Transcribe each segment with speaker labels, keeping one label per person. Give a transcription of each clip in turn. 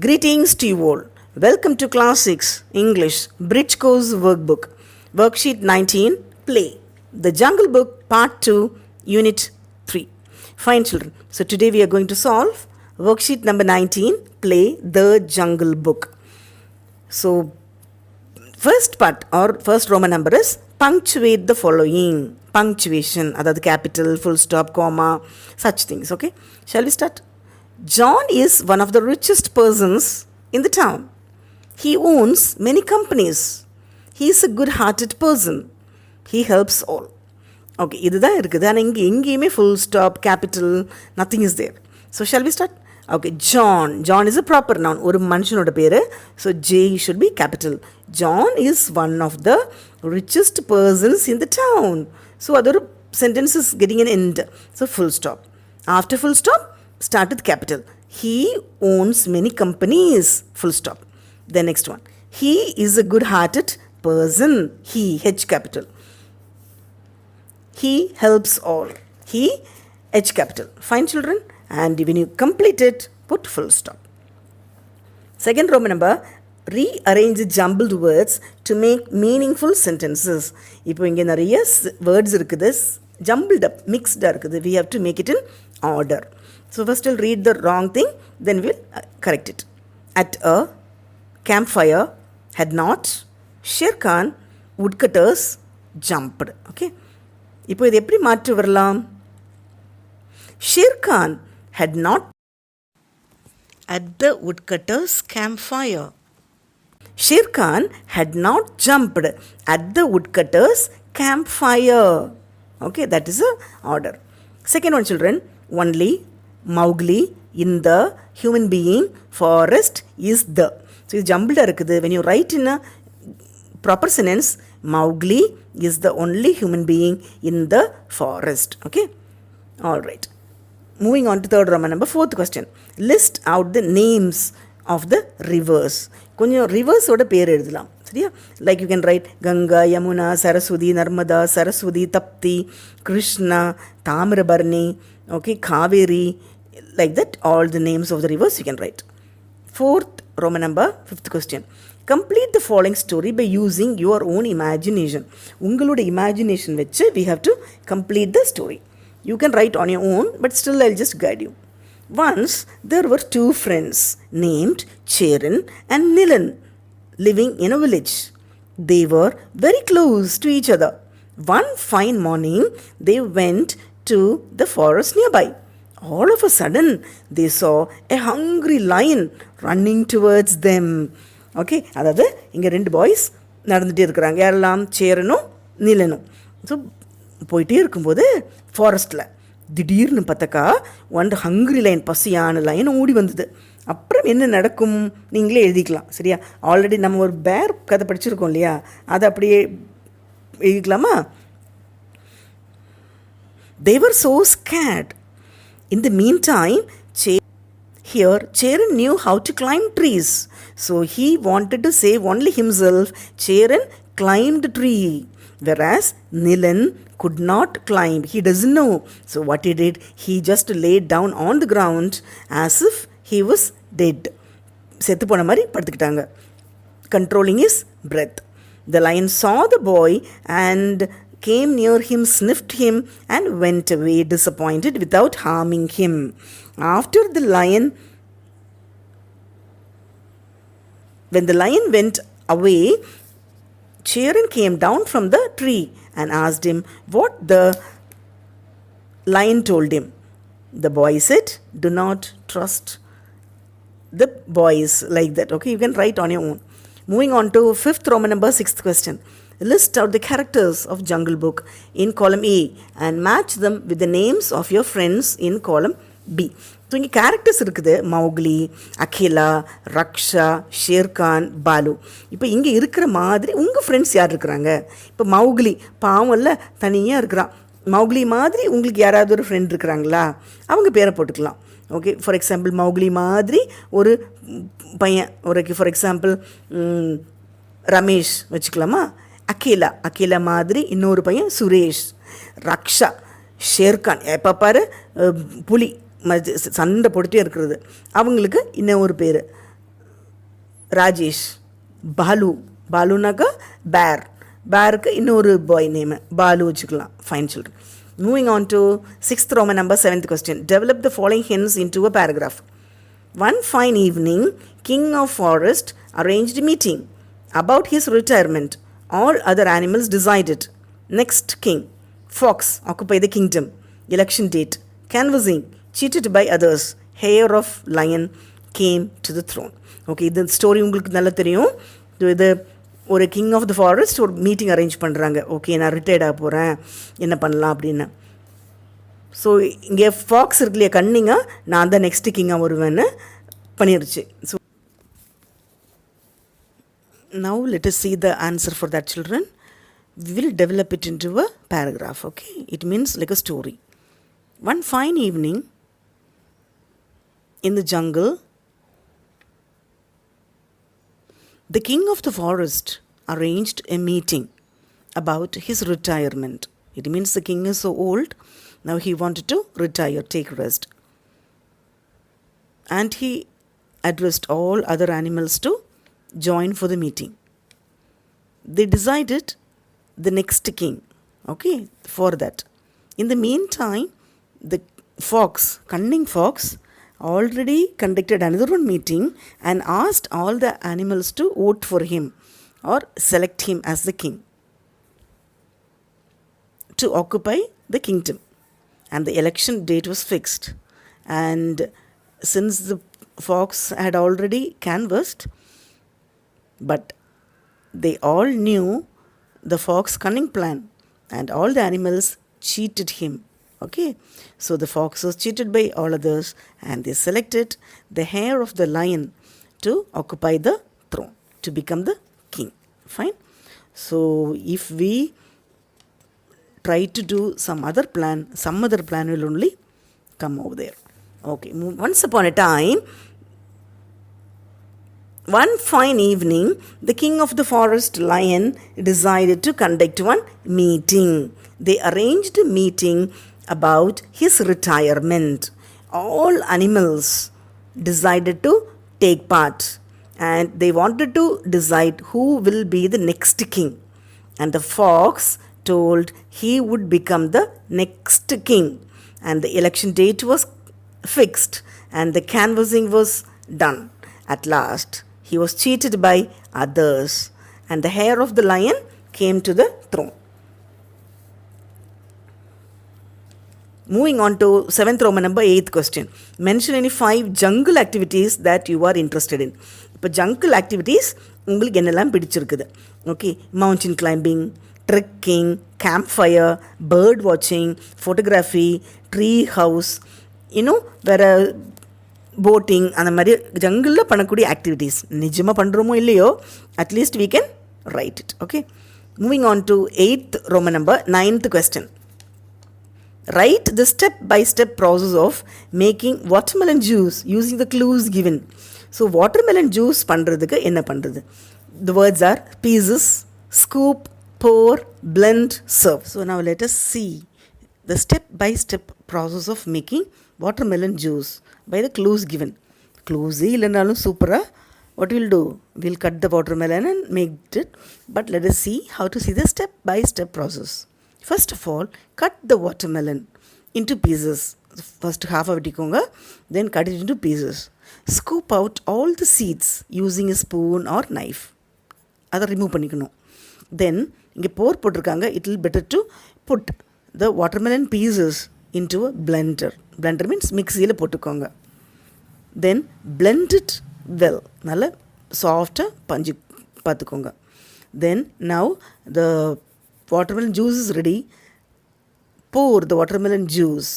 Speaker 1: Greetings to you all. Welcome to Class 6 English Bridge Course Workbook. Worksheet 19, Play. The Jungle Book Part 2, Unit 3. Fine children. So today we are going to solve worksheet number 19, Play the Jungle Book. So first part or first Roman number is punctuate the following. Punctuation, that is capital, full stop, comma, such things. Okay. Shall we start? John is one of the richest persons in the town. He owns many companies. He is a good-hearted person. He helps all. Okay, இதுதான் இருக்குது. ஆனால் எங்கேயுமே full stop, capital, nothing is there. So shall we start? Okay, John. John is a proper noun. ஒரு மனுஷனோட பேரு. So J should be capital. John is one of the richest persons in the town. So other sentence is getting an end. So full stop. After full stop, start with capital. He owns many companies. Full stop. The next one. He is a good-hearted person. He, H capital. He helps all. He, H capital. Fine children. And when you complete it, put full stop. Second Roman number. Rearrange the jumbled words to make meaningful sentences. இப்போ இங்கே நிறைய words இருக்குது. Jumbled up, mixed இருக்குது. We have to make it in order. So first we'll read the wrong thing, then we'll correct it. At a campfire had not Sher Khan woodcutters jumped. Okay. இப்போ இது எப்படி மாற்றி வரலாம்? Sher Khan had not at the woodcutters campfire. Sher Khan had not jumped at the woodcutters campfire. Okay, that is the order. Second one, children. Only Mowgli in the human being forest is the. So இது ஜம்பிளாக இருக்குது. When you write in a proper sentence, Mowgli is the only human being in the forest. Okay. All right. Moving on to third Roman number. Fourth question. List out the names of the rivers. கொஞ்சம் ரிவர்ஸோட பேர் எழுதலாம். சரியா? Like you can write Ganga, Yamuna, Saraswati, Narmada, Saraswati, Tapti, Krishna, Tamrabarni, okay, Kaveri, like that, all the names of the rivers you can write. Fourth Roman number, fifth question. Complete the following story by using your own imagination. உங்களோட imagination வச்சு we have to complete the story. You can write on your own, but still I'll just guide you. Once there were two friends named Cheran and Nilan living in a village. They were very close to each other. One fine morning, they went to the forest nearby. All of a sudden, they saw a hungry lion running towards them. Okay, அதாவது இங்கே ரெண்டு boys நடந்துகிட்டே இருக்கிறாங்க. யாரெல்லாம்? சேரனும் நிலனும். So போயிட்டே இருக்கும்போது ஃபாரஸ்ட்டில் திடீர்னு பார்த்தாக்கா ஒன் ஹங்க்ரி லைன், பசியான லைன் ஓடி வந்தது. அப்புறம் என்ன நடக்கும் நீங்களே எழுதிக்கலாம். சரியா? ஆல்ரெடி நம்ம ஒரு பேர் கதை படிச்சிருக்கோம் இல்லையா, அதை அப்படியே எழுதிக்கலாமா? They were so scared. In the meantime, Cheran knew how to climb trees. So he wanted to save only himself. Cheran climbed the tree, whereas Nilan could not climb. He doesn't know. So what he did, he just laid down on the ground as if he was dead. செத்து போன மாதிரி படுத்துக்கிட்டாங்க. Controlling his breath. The lion saw the boy and came near him, sniffed him, and went away disappointed without harming him. When the lion went away, Cheran came down from the tree and asked him what the lion told him. The boy said, "Do not trust the boys," like that. Okay, you can write on your own. Moving on to fifth Roman number, sixth question. List out the characters of Jungle Book in column A and match them with the names of your friends in column B. So இங்கே characters இருக்குது. Mowgli, Akila, ரக்ஷா, ஷேர்கான், பாலு. இப்போ இங்கே இருக்கிற மாதிரி உங்கள் friends யார் இருக்கிறாங்க? இப்போ மௌக்லி பாவம்ல தனியாக இருக்கிறான். மௌக்லி மாதிரி உங்களுக்கு யாராவது ஒரு ஃப்ரெண்ட் இருக்கிறாங்களா? அவங்க பேரை போட்டுக்கலாம். ஓகே, ஃபார் எக்ஸாம்பிள் மௌக்லி மாதிரி ஒரு பையன், ஒரு ஃபார் எக்ஸாம்பிள் ரமேஷ் வச்சுக்கலாமா? அகிலா மாதிரி இன்னொரு பையன் சுரேஷ். ரக்ஷா, ஷேர்கான், எப்போ பாரு புலி சண்டை போட்டுகிட்டே இருக்கிறது, அவங்களுக்கு இன்னும் ஒரு பேர் ராஜேஷ். பாலுனாக்கா பேர். பேருக்கு இன்னொரு பாய் நேமு பாலு வச்சுக்கலாம். Fine children. Moving on to 6th Roman number 7th question. Develop the following hints into a paragraph. One fine evening, King of Forest arranged a meeting. About his retirement, all other animals decided. Next king. Fox, occupy the kingdom. Election date. Canvassing, cheated by others. Heir of lion came to the throne. Okay, இது story உங்களுக்கு நல்லா தெரியும். இது ஒரு king of the forest ஒரு meeting arrange பண்ணுறாங்க. Okay, நான் retired ஆக போகிறேன், என்ன பண்ணலாம் அப்படின்னு. ஸோ இங்கே ஃபாக்ஸ் இருக்கு இல்லையா, கன்னிங்காக நான் தான் நெக்ஸ்ட்டு கிங்காக வருவேன்னு பண்ணிருச்சு. So now let us see the answer for that, children. We will develop it into a paragraph. Okay, it means like a story. One fine evening in the jungle, the king of the forest arranged a meeting about his retirement. It means the king is so old, now he wanted to retire, take rest. And he addressed all other animals to join for the meeting. They decided the next king, okay, for that. In the meantime, the cunning fox, already conducted another one meeting and asked all the animals to vote for him or select him as the king to occupy the kingdom. And the election date was fixed. And since the fox had already canvassed, but they all knew the fox's cunning plan, and all the animals cheated him. Okay, so the fox was cheated by all others, and they selected the heir of the lion to occupy the throne, to become the king. Fine. So if we try to do some other plan will only come over there. Okay, once upon a time, one fine evening, the king of the forest lion decided to conduct one meeting. They arranged a meeting about his retirement. All animals decided to take part, and they wanted to decide who will be the next king. And the fox told he would become the next king, and the election date was fixed, and the canvassing was done. At last, he was cheated by others, and the heir of the lion came to the throne. Moving on to 7th Roman number 8th question. Mention any 5 jungle activities that you are interested in. இப்போ jungle activities உங்களுக்கு என்னெல்லாம் பிடிச்சிருக்குது? Okay, mountain climbing, trekking, campfire, bird watching, photography, tree house, வேறு boating, அந்த மாதிரி ஜங்கிளில் பண்ணக்கூடிய activities நிஜமாக பண்ணுறோமோ இல்லையோ, at least we can write it. Okay, moving on to 8th Roman number 9th question. Write the step-by-step process of making watermelon juice using the clues given. So watermelon juice பண்ணுறதுக்கு என்ன பண்ணுறது? The words are pieces, scoop, pour, blend, serve. So now let us see the step-by-step process of making watermelon juice by the clues given. Clues இல்லைனாலும் சூப்பராக what we'll do, we'll cut the watermelon and make it, but let us see how to see the step-by-step process. First of all, cut the watermelon into pieces. First half வெட்டிக்கோங்க, then cut it into pieces. Scoop out all the seeds using a spoon or knife. அதை remove பண்ணிக்கணும். Then இங்கே போட்டிருக்காங்க, it will better to put the watermelon pieces into a blender. Blender means மிக்சியில் போட்டுக்கோங்க. Then blend it well. நல்ல சாஃப்டாக பஞ்சு பார்த்துக்கோங்க. Then now the watermelon juice is ready. Pour the watermelon juice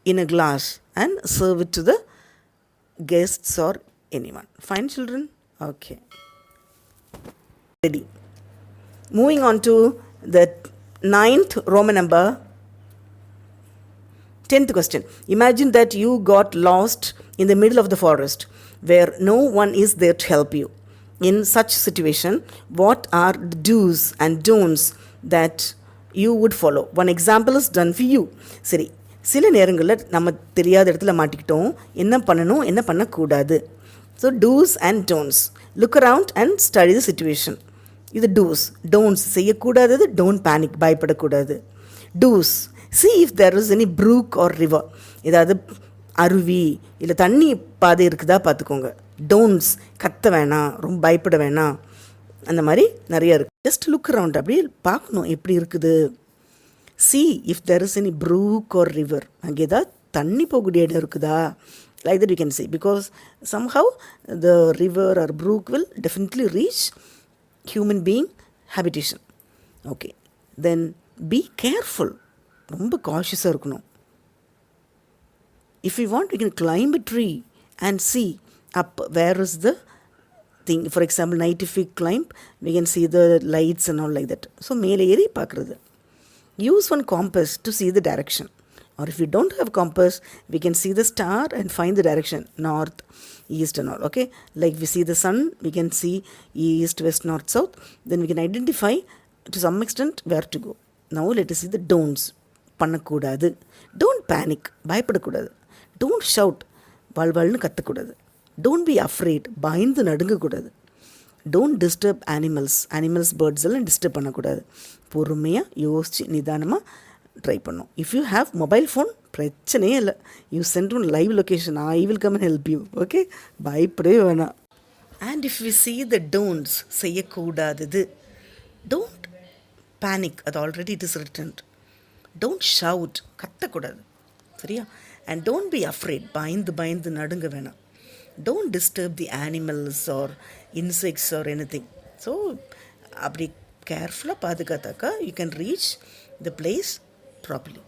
Speaker 1: in a glass and serve it to the guests or anyone. Fine, children? Okay. Ready. Moving on to the 9th Roman number 10th question. Imagine that you got lost in the middle of the forest where no one is there to help you. In such situation, what are the do's and don'ts that you would follow? One example is done for you. சரி, சில நேரங்களில் நம்ம தெரியாத இடத்துல மாட்டிக்கிட்டோம், என்ன பண்ணணும் என்ன பண்ணக்கூடாது. So dos and don'ts. Look around and study the situation. இது டூஸ். டோன்ட்ஸ் செய்யக்கூடாதது. டோன்ட் பேனிக், பயப்படக்கூடாது. Dos, see if there is any brook or river. ஏதாவது அருவி இல்லை தண்ணி பாதை இருக்குதா பார்த்துக்கோங்க. டோன்ட்ஸ், கத்த வேணாம், ரொம்ப பயப்பட வேணாம். அந்த மாதிரி நிறையா இருக்குது. ஜஸ்ட் லுக் அரவுண்ட், அப்படியே பார்க்கணும் எப்படி இருக்குது. see if there is any brook or river. அங்கே ஏதாவது தண்ணி போகக்கூடிய இடம் இருக்குதா. Like that you can say, because somehow the river or brook will definitely reach human being habitation. Okay, then be careful. ரொம்ப காஷியஸாக இருக்கணும். If we want, we can climb a tree and see up where is the thing. For example, night if we climb, we can see the lights and all like that. So மேலே ஏறி பார்க்குறது. Use one compass to see the direction. Or if you don't have compass, we can see the star and find the direction, north, east and all. Okay, like we see the sun, we can see east, west, north, south. Then we can identify to some extent where to go. Now let us see the don'ts. பண்ணக்கூடாது. Don't panic, பயப்படக்கூடாது. Don't shout, வாழ்வாள்னு கத்தக்கூடாது. Don't be afraid, பயந்து நடுங்கக்கூடாது. Don't disturb animals, birds எல்லாம் disturb பண்ணக்கூடாது. பொறுமையாக யோசித்து நிதானமாக try பண்ணும். If you have mobile phone, பிரச்சனையே இல்லை. You sent one live location, I will come and help you. Okay, பயப்படவே வேணாம். And if we see the don'ts, செய்யக்கூடாதது. டோன்ட் பேனிக், அது already it is written. Don't shout, கத்தக்கூடாது. சரியா? And don't be afraid, பயந்து நடுங்க வேணாம். Don't disturb the animals or insects or anything. So அப்படி கேர்ஃபுல்லாக பாதுகாத்தாக்கா you can reach the place properly.